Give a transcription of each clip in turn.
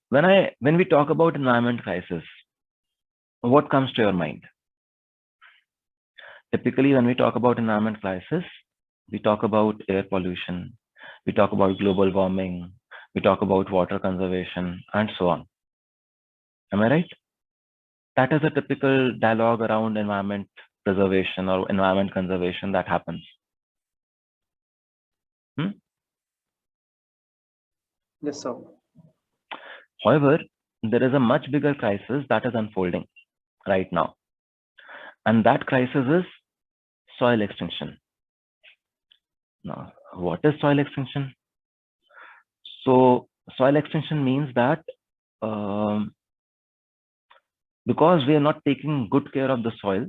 when we talk about environment crisis, what comes to your mind? Typically, when we talk about environment crisis, we talk about air pollution, we talk about global warming, we talk about water conservation, and so on. Am I right? That is a typical dialogue around environment preservation or environment conservation that happens. Yes, sir. However, there is a much bigger crisis that is unfolding right now. And that crisis is soil extinction. Now, what is soil extinction? So, soil extinction means that because we are not taking good care of the soil,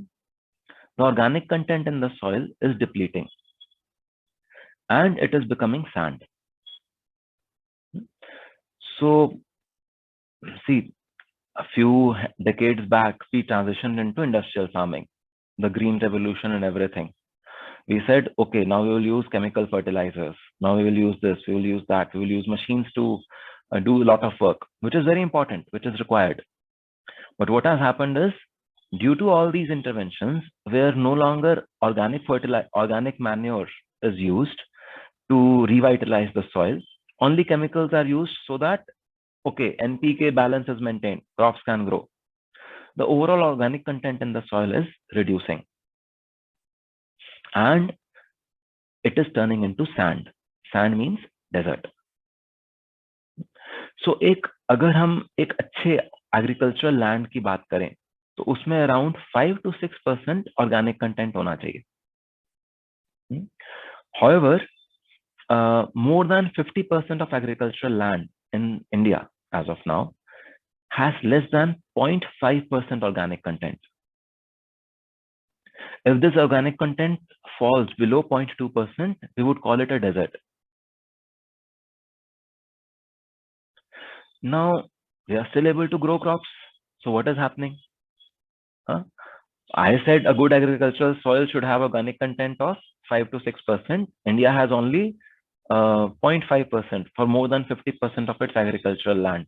the organic content in the soil is depleting and it is becoming sand. So, see, a few decades back, we transitioned into industrial farming, the green revolution and everything. We said, okay, now we will use chemical fertilizers. Now we will use this, we will use that, we will use machines to do a lot of work, which is very important, which is required. But what has happened is, due to all these interventions, where no longer organic manure is used to revitalize the soil, only chemicals are used so that, okay, NPK balance is maintained, crops can grow. The overall organic content in the soil is reducing. And it is turning into sand. Sand means desert. So अगर हम एक अच्छे agricultural land की बात करें तो उसमें around 5 to 6% organic content होना चाहिए. However, more than 50% of agricultural land in India as of now has less than 0.5% organic content. If this organic content falls below 0.2%, we would call it a desert. Now, we are still able to grow crops. So what is happening? I said a good agricultural soil should have organic content of 5 to 6%. India has only 0.5% for more than 50% of its agricultural land.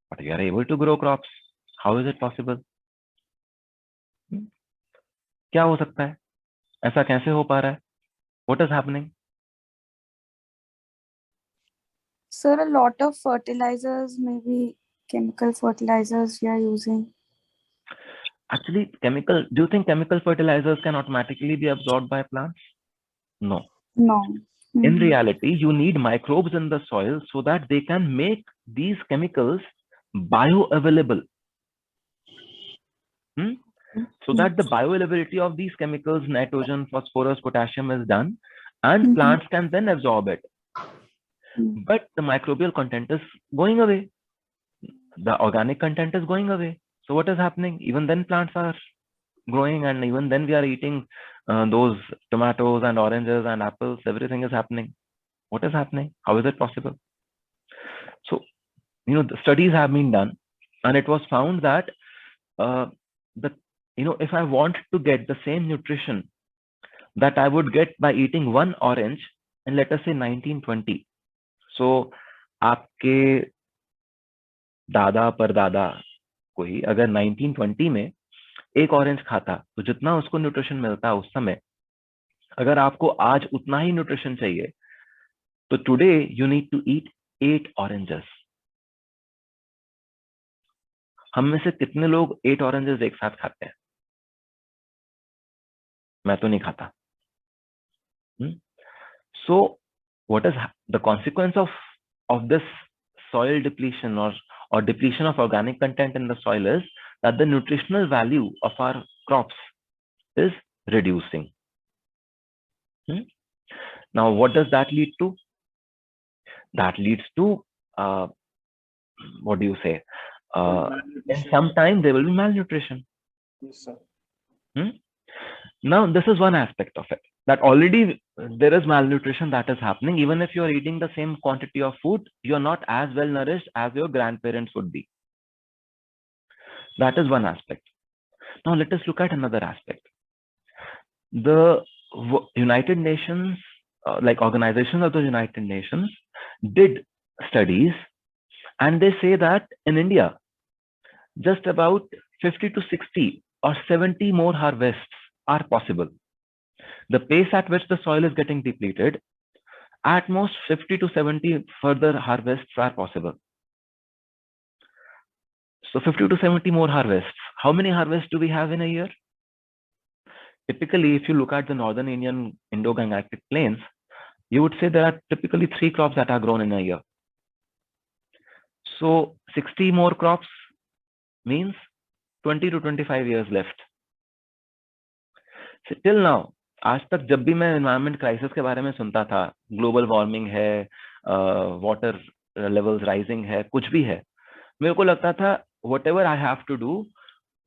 But we are able to grow crops. How is it possible? क्या हो सकता है? ऐसा कैसे हो पा रहा है? What is happening? Sir, a lot of fertilizers, maybe chemical fertilizers we are using. Actually, do you think chemical fertilizers can automatically be absorbed by plants? No. No. In reality, you need microbes in the soil so that they can make these chemicals bioavailable. So that the bioavailability of these chemicals, nitrogen, phosphorus, potassium, is done, and plants can then absorb it. But the microbial content is going away. The organic content is going away. So what is happening? Even then plants are growing, and even then we are eating those tomatoes and oranges and apples. Everything is happening. What is happening? How is it possible? So, the studies have been done, and it was found that if I want to get the same nutrition that I would get by eating one orange in, let us say, 1920. So, आपके दादा परदादा कोई अगर 1920 में एक orange खाता तो जितना उसको न्यूट्रिशन मिलता उस समय, अगर आपको आज उतना ही न्यूट्रिशन चाहिए तो today you need to eat 8 oranges. हम में से कितने लोग 8 ऑरेंजेस एक साथ खाते हैं? मैं तो नहीं खाता. So what is the consequence of this soil depletion or depletion of organic content in the soil is that the nutritional value of our crops is reducing. Now, what does that lead to? That leads to, what do you say? In some time, there will be malnutrition. Yes, sir. Now, this is one aspect of it, that already there is malnutrition that is happening. Even if you're eating the same quantity of food, you're not as well nourished as your grandparents would be. That is one aspect. Now, let us look at another aspect. The United Nations, like organizations of the United Nations, did studies And they say that in India, just about 50 to 60 or 70 more harvests are possible. The pace at which the soil is getting depleted, at most 50 to 70 further harvests are possible. So 50 to 70 more harvests. How many harvests do we have in a year? Typically, if you look at the northern Indian Indo-Gangetic plains, you would say there are typically 3 crops that are grown in a year. So 60 more crops means 20 to 25 years left. So till now, आज तक जब भी मैं environment crisis के बारे में सुनता था, ग्लोबल वार्मिंग है, वाटर लेवल्स राइजिंग है, कुछ भी है, मेरे को लगता था whatever I have to do,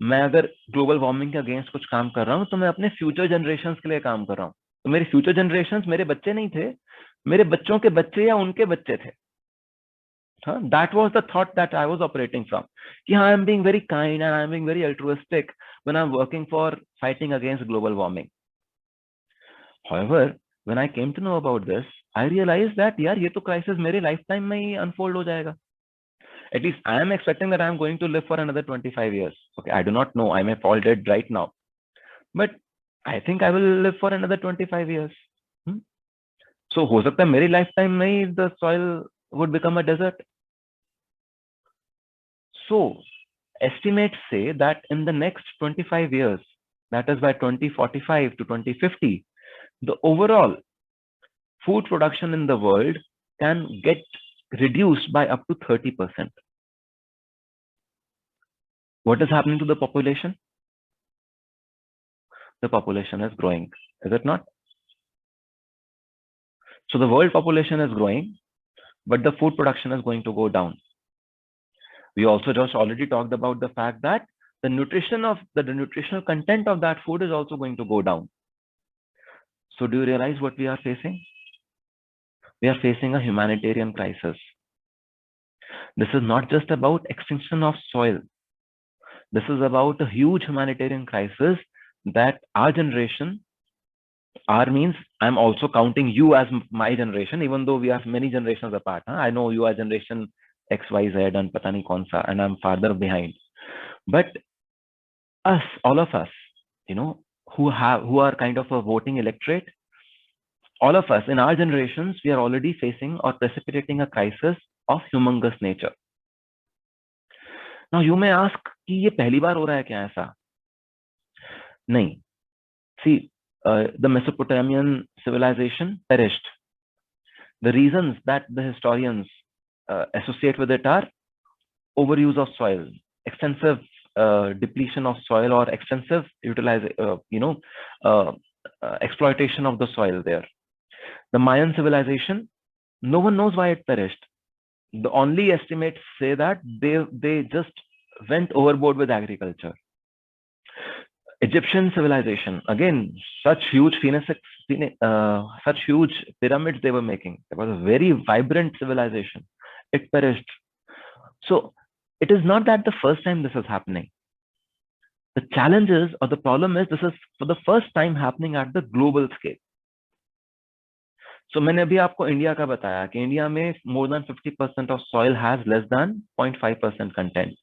मैं अगर ग्लोबल वार्मिंग के अगेंस्ट कुछ काम कर रहा हूँ तो मैं अपने फ्यूचर जनरेशंस के लिए काम कर रहा हूँ. तो मेरे फ्यूचर जनरेशंस मेरे बच्चे नहीं थे, मेरे बच्चों के बच्चे या उनके बच्चे थे. That was the thought that I was operating from. कि हाँ, I am being very kind and I am being very altruistic when I'm working for fighting against global warming. However, when I came to know about this, I realized that यार ये तो crisis मेरे lifetime में ही unfold हो जाएगा. At least I am expecting that I am going to live for another 25 years. Okay, I do not know. I may fall dead right now, but I think I will live for another 25 years. So हो सकता है मेरी lifetime में ही the soil would become a desert. So estimates say that in the next 25 years, that is by 2045 to 2050, the overall food production in the world can get reduced by up to 30%. What is happening to the population? The population is growing, is it not? So the world population is growing, but the food production is going to go down. We also just already talked about the fact that the nutritional content of that food is also going to go down. So do you realize what we are facing? We are facing a humanitarian crisis. This is not just about extinction of soil. This is about a huge humanitarian crisis that our generation, our means, I'm also counting you as my generation, even though we are many generations apart. I know you are generation X, Y, Z and pata nahi kaun sa, and I'm farther behind. But us, all of us, who are kind of a voting electorate, all of us in our generations, we are already facing or precipitating a crisis of humongous nature. Now you may ask कि ये पहली बार हो रहा है क्या ऐसा? नहीं. See, the Mesopotamian civilization perished. The reasons that the historians associate with it are overuse of soil, extensive depletion of soil, or extensive exploitation of the soil there. The Mayan civilization, no one knows why it perished. The only estimates say that they just went overboard with agriculture. Egyptian civilization, again, such huge pyramids they were making. It was a very vibrant civilization. It perished. So it is not that the first time this is happening. The challenge is, or the problem is, this is for the first time happening at the global scale. So मैंने अभी आपको India का बताया कि India में more than 50% of soil has less than 0.5% content.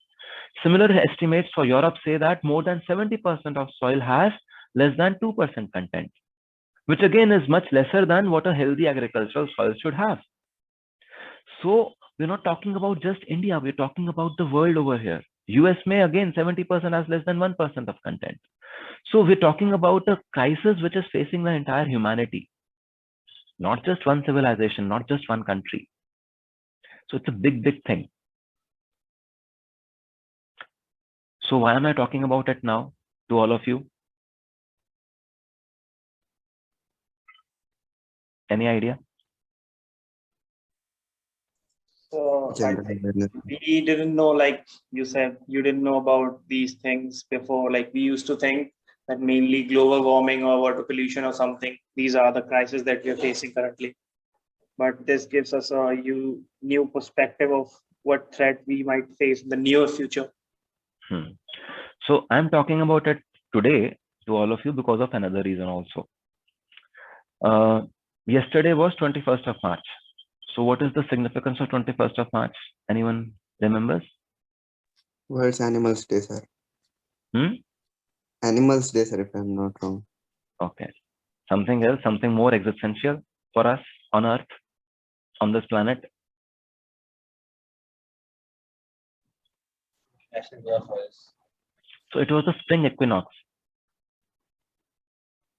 Similar estimates for Europe say that more than 70% of soil has less than 2% content, which again is much lesser than what a healthy agricultural soil should have. So we're not talking about just India, we're talking about the world over here. US may again 70% has less than 1% of content. So we're talking about a crisis which is facing the entire humanity, not just one civilization, not just one country. So it's a big, big thing. So why am I talking about it now to all of you? Any idea? So we didn't know, like you said, you didn't know about these things before. Like we used to think that mainly global warming or water pollution or something, these are the crises that we are facing currently. But this gives us a new perspective of what threat we might face in the near future. So I'm talking about it today to all of you because of another reason also. Yesterday was 21st of March. So what is the significance of 21st of March? Anyone Remembers? World's Animals Day, sir. Hmm? Animals Day, sir, if I'm not wrong. Okay. Something else, something more existential for us on Earth, on this planet? So it was the spring equinox.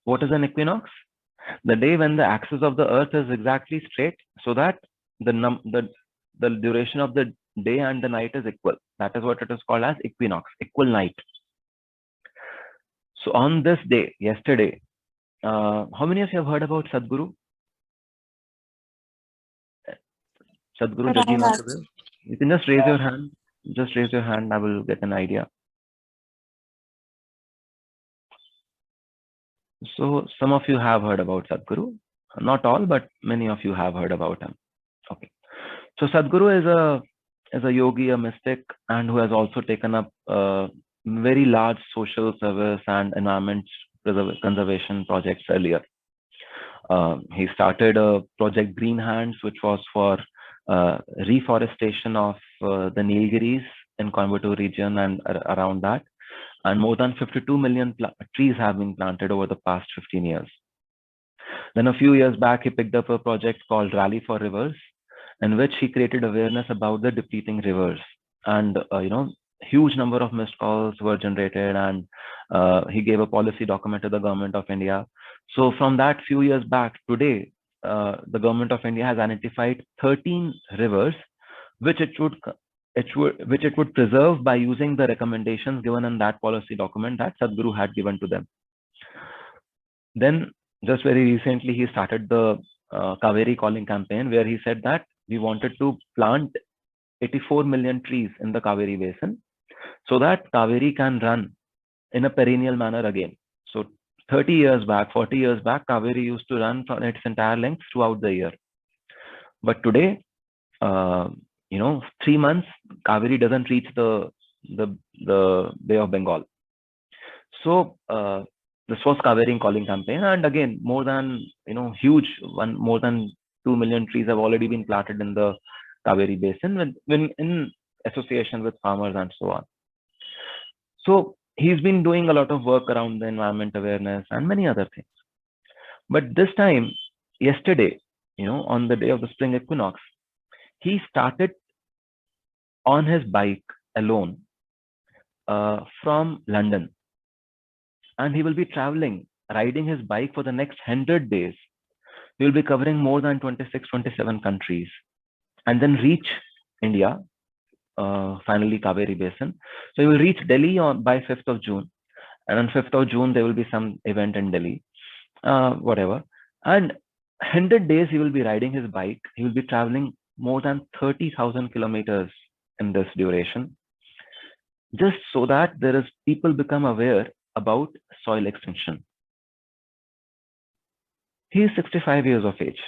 What is an equinox? The day when the axis of the Earth is exactly straight, so that the duration of the day and the night is equal. That is what it is called as equinox, equal night. So on this day, yesterday, how many of you have heard about Sadhguru? Sadhguru Jaji Mahaprabhu? You can just raise your hand. Just raise your hand. I will get an idea. So some of you have heard about Sadhguru. Not all, but many of you have heard about him. Okay. So Sadhguru is a yogi, a mystic, and who has also taken up very large social service and environment conservation projects earlier. He started a project Green Hands, which was for reforestation of the Nilgiris in Coimbatore region and around that. And more than 52 million trees have been planted over the past 15 years. Then a few years back, he picked up a project called Rally for Rivers, in which he created awareness about the depleting rivers. And, huge number of missed calls were generated, and he gave a policy document to the government of India. So from that few years back, today, the government of India has identified 13 rivers, which it would preserve by using the recommendations given in that policy document that Sadhguru had given to them. Then just very recently, he started the Kaveri calling campaign, where he said that we wanted to plant 84 million trees in the Kaveri basin so that Kaveri can run in a perennial manner again. So 30 years back, 40 years back, Kaveri used to run from its entire length throughout the year. But today, 3 months, Kaveri doesn't reach the Bay of Bengal. So this was Kaveri calling campaign, and again, more than more than 2 million trees have already been planted in the Kaveri basin, when in association with farmers and so on. So he's been doing a lot of work around the environment awareness and many other things. But this time, yesterday, on the day of the spring equinox, he started on his bike alone from London. And he will be riding his bike for the next 100 days. He will be covering more than 26, 27 countries, and then reach India, finally Kaveri Basin. So he will reach Delhi by 5th of June. And on 5th of June, there will be some event in Delhi, whatever. And 100 days, he will be riding his bike. He will be traveling more than 30,000 kilometers in this duration, just so that people become aware about soil extinction. He is 65 years of age.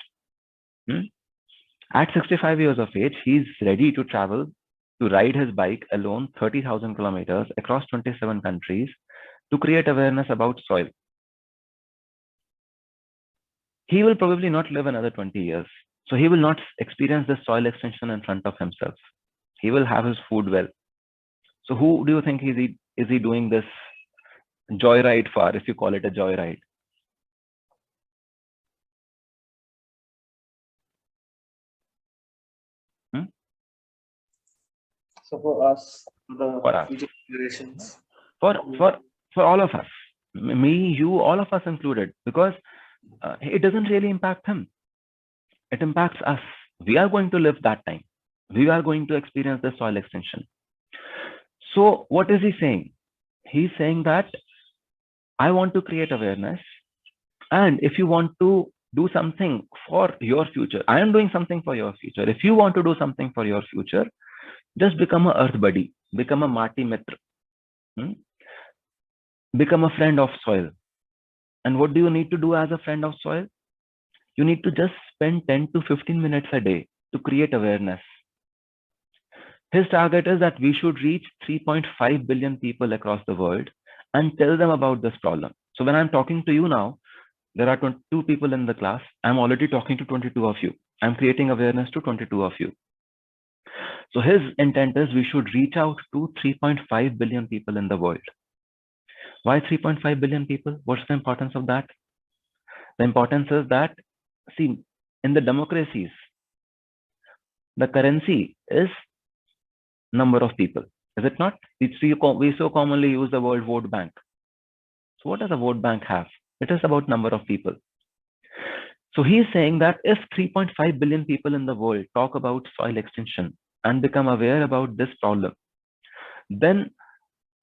At 65 years of age, he is ready to travel, to ride his bike alone 30,000 kilometers across 27 countries to create awareness about soil. He will probably not live another 20 years. So he will not experience this soil extinction in front of himself. He will have his food well. So who do you think is he doing this joyride for, if you call it a joyride? So for us, the future generations. For all of us, me, you, all of us included, because it doesn't really impact him. It impacts us. We are going to live that time. We are going to experience the soil extinction. So what is he saying? He's saying that I want to create awareness. And if you want to do something for your future, I am doing something for your future. If you want to do something for your future, just become a earth buddy, become a Mati Mitra, become a friend of soil. And what do you need to do as a friend of soil? You need to just spend 10 to 15 minutes a day to create awareness. His target is that we should reach 3.5 billion people across the world and tell them about this problem. So when I'm talking to you now, there are 22 people in the class. I'm already talking to 22 of you. I'm creating awareness to 22 of you. So his intent is we should reach out to 3.5 billion people in the world. Why 3.5 billion people? What's the importance of that? The importance is that, see, in the democracies, the currency is number of people. Is it not? We so commonly use the word vote bank. So what does a vote bank have? It is about number of people. So he is saying that if 3.5 billion people in the world talk about soil extinction and become aware about this problem, then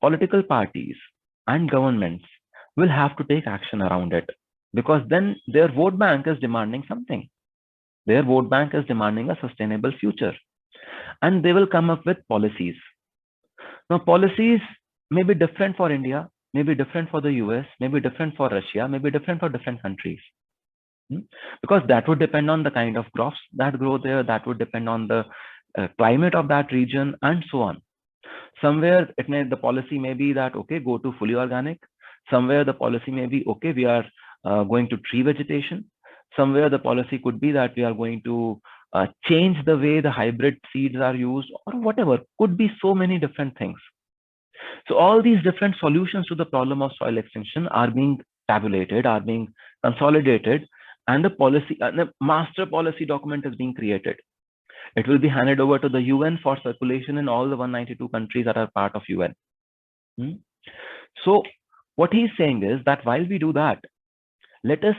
political parties and governments will have to take action around it, because then their vote bank is demanding something. Their vote bank is demanding a sustainable future, and they will come up with policies. Now, policies may be different for India, may be different for the US, may be different for Russia, may be different for different countries. Because that would depend on the kind of crops that grow there, that would depend on the climate of that region, and so on. Somewhere the policy may be that, okay, go to fully organic. Somewhere the policy may be, okay, we are going to tree vegetation. Somewhere the policy could be that we are going to change the way the hybrid seeds are used, or whatever. Could be so many different things. So all these different solutions to the problem of soil extinction are being tabulated, are being consolidated, and the master policy document is being created. It will be handed over to the UN for circulation in all the 192 countries that are part of UN. So what he's saying is that while we do that, let us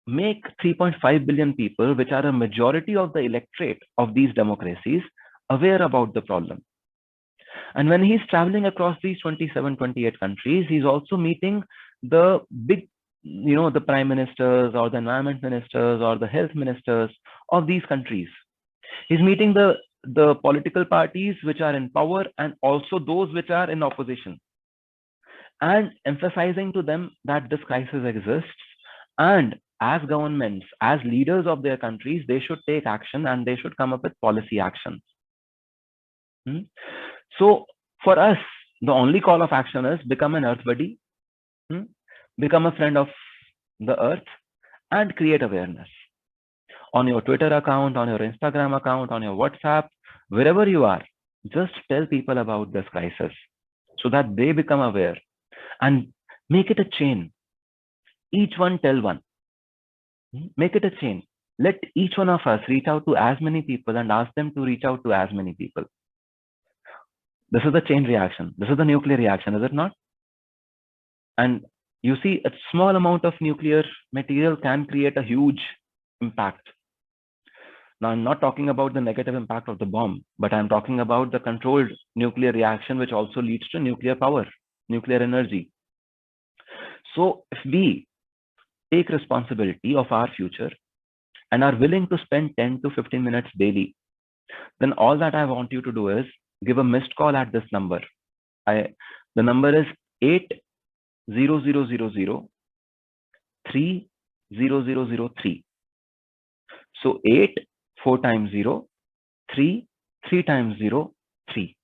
make 3.5 billion people, which are a majority of the electorate of these democracies, aware about the problem. And when he's traveling across these 27, 28 countries, he's also meeting the big, the prime ministers or the environment ministers or the health ministers of these countries. He's meeting the political parties which are in power and also those which are in opposition, and emphasizing to them that this crisis exists, and as governments, as leaders of their countries, they should take action and they should come up with policy actions. So for us, the only call of action is become an earth buddy, become a friend of the earth, and create awareness. On your Twitter account, on your Instagram account, on your WhatsApp, wherever you are, just tell people about this crisis so that they become aware, and make it a chain. Each one tell one. Make it a chain. Let each one of us reach out to as many people and ask them to reach out to as many people. This is the chain reaction. This is the nuclear reaction, is it not? And you see, a small amount of nuclear material can create a huge impact. Now, I'm not talking about the negative impact of the bomb, but I'm talking about the controlled nuclear reaction, which also leads to nuclear power, nuclear energy. So if we take responsibility of our future and are willing to spend 10 to 15 minutes daily, then all that I want you to do is give a missed call at this number. The number is 800003003. So 8 4 times 0, 3 3 times 0, 3.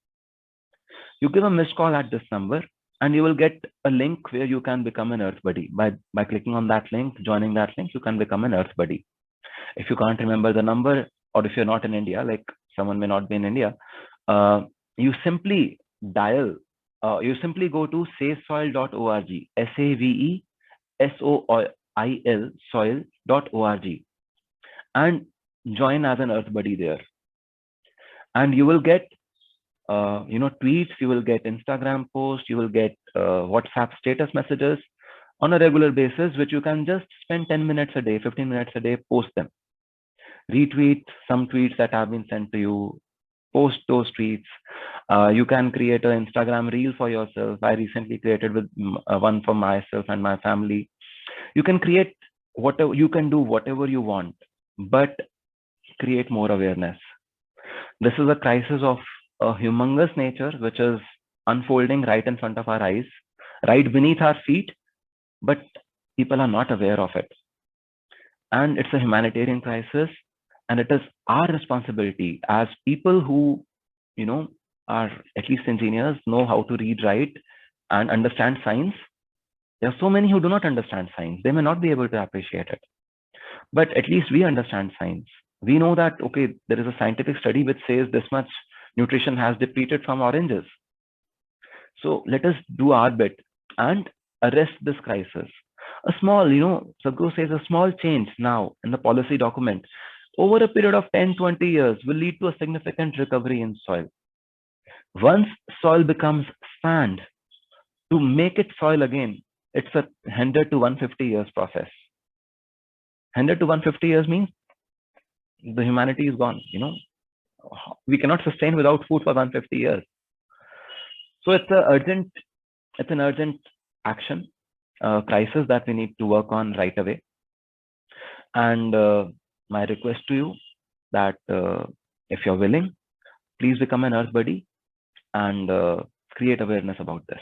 You give a missed call at this number and you will get a link where you can become an earth buddy. By clicking on that link, joining that link, you can become an earth buddy. If you can't remember the number, or if you're not in India, like someone may not be in India, you simply dial, you simply go to savesoil.org, SAVESOIL soil.org, and join as an earth buddy there. And you will get tweets, you will get Instagram posts, you will get WhatsApp status messages on a regular basis, which you can just spend 10 minutes a day, 15 minutes a day, post them. Retweet some tweets that have been sent to you, post those tweets. You can create an Instagram reel for yourself. I recently created one for myself and my family. You can create whatever, you can do whatever you want, but create more awareness. This is a crisis of a humongous nature, which is unfolding right in front of our eyes, right beneath our feet, but people are not aware of it. And it's a humanitarian crisis, and it is our responsibility as people who, are at least engineers, know how to read, write, and understand science. There are so many who do not understand science. They may not be able to appreciate it, but at least we understand science. We know that, okay, there is a scientific study which says this much Nutrition has depleted from oranges. So let us do our bit and arrest this crisis. A small, Sadhguru says a small change now in the policy document over a period of 10, 20 years will lead to a significant recovery in soil. Once soil becomes sand, to make it soil again, it's a 100 to 150 years process. 100 to 150 years means the humanity is gone. We cannot sustain without food for 150 years. So it's an urgent action, crisis that we need to work on right away. And my request to you that if you're willing, please become an earth buddy and create awareness about this.